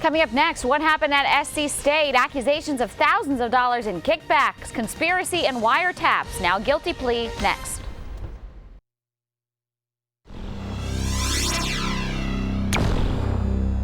Coming up next, what happened at SC State? Accusations of thousands of dollars in kickbacks, conspiracy, and wiretaps. Now guilty plea next.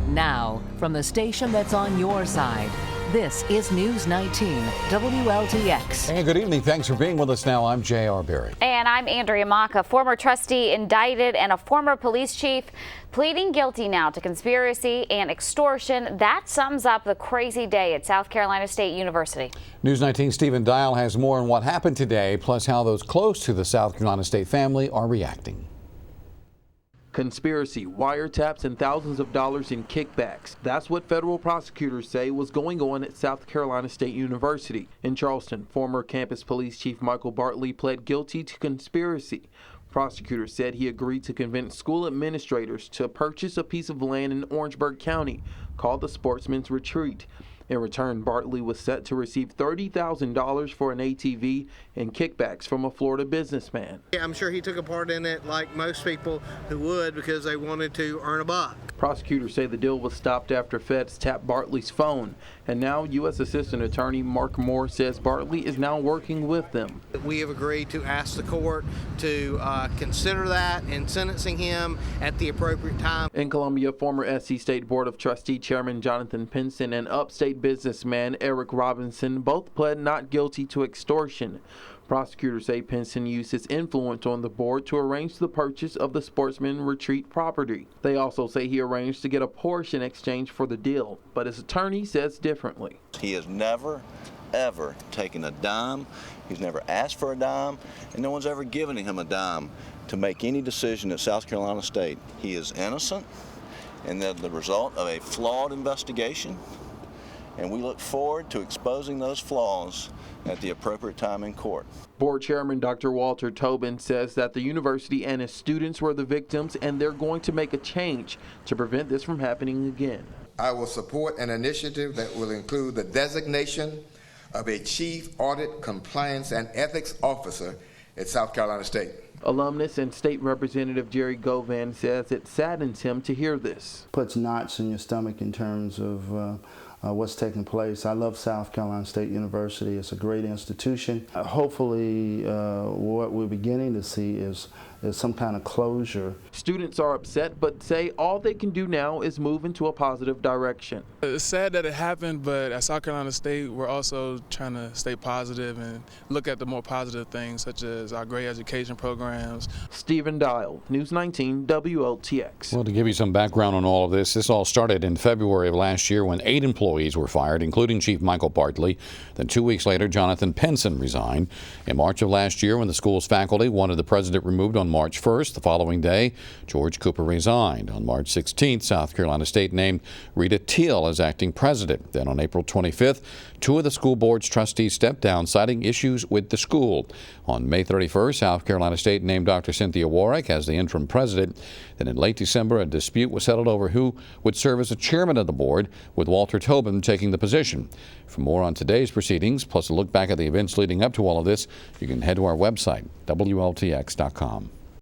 Now, from the station that's on your side, this is News 19 WLTX. Hey, good evening. Thanks for being with us now. I'm J.R. Berry. And I'm Andrea Maka, former trustee indicted and a former police chief pleading guilty now to conspiracy and extortion. That sums up the crazy day at South Carolina State University. News 19 Stephen Dial has more on what happened today, plus how those close to the South Carolina State family are reacting. Conspiracy, wiretaps, and thousands of dollars in kickbacks. That's what federal prosecutors say was going on at South Carolina State University. In Charleston, former campus police chief Michael Bartley pled guilty to conspiracy. Prosecutors said he agreed to convince school administrators to purchase a piece of land in Orangeburg County called the Sportsman's Retreat. In return, Bartley was set to receive $30,000 for an ATV and kickbacks from a Florida businessman. I'm sure he took a part in it like most people who would because they wanted to earn a buck. Prosecutors say the deal was stopped after feds tapped Bartley's phone, and now U.S. Assistant Attorney Mark Moore says Bartley is now working with them. We have agreed to ask the court to consider that in sentencing him at the appropriate time. In Columbia, former SC State Board of Trustee Chairman Jonathan Pinson and upstate businessman Eric Robinson both pled not guilty to extortion. Prosecutors say Pinson used his influence on the board to arrange the purchase of the Sportsman Retreat property. They also say he arranged to get a Porsche in exchange for the deal, but his attorney says differently. He has never, ever taken a dime. He's never asked for a dime, and no one's ever given him a dime to make any decision at South Carolina State. He is innocent, and they're the result of a flawed investigation, and we look forward to exposing those flaws at the appropriate time in court. Board Chairman Dr. Walter Tobin says that the university and its students were the victims, and they're going to make a change to prevent this from happening again. I will support an initiative that will include the designation of a Chief Audit, Compliance, and Ethics Officer at South Carolina State. Alumnus and State Representative Jerry Govan says it saddens him to hear this. Puts knots in your stomach in terms of what's taking place. I love South Carolina State University. It's a great institution. Hopefully what we're beginning to see is some kind of closure. Students are upset but say all they can do now is move into a positive direction. It's sad that it happened, but at South Carolina State we're also trying to stay positive and look at the more positive things such as our great education programs. Stephen Dial, News 19 WLTX. Well, to give you some background on all of this all started in February of last year when 8 employees were fired, including Chief Michael Bartley. Then 2 weeks later, Jonathan Pinson resigned. In March of last year, when the school's faculty wanted the president removed on March 1st, the following day, George Cooper resigned. On March 16th, South Carolina State named Rita Teal as acting president. Then on April 25th, 2 of the school board's trustees stepped down, citing issues with the school. On May 31st, South Carolina State named Dr. Cynthia Warwick as the interim president. Then in late December, a dispute was settled over who would serve as the chairman of the board, with Walter Tobin taking the position. For more on today's proceedings, plus a look back at the events leading up to all of this, you can head to our website, WLTX.com.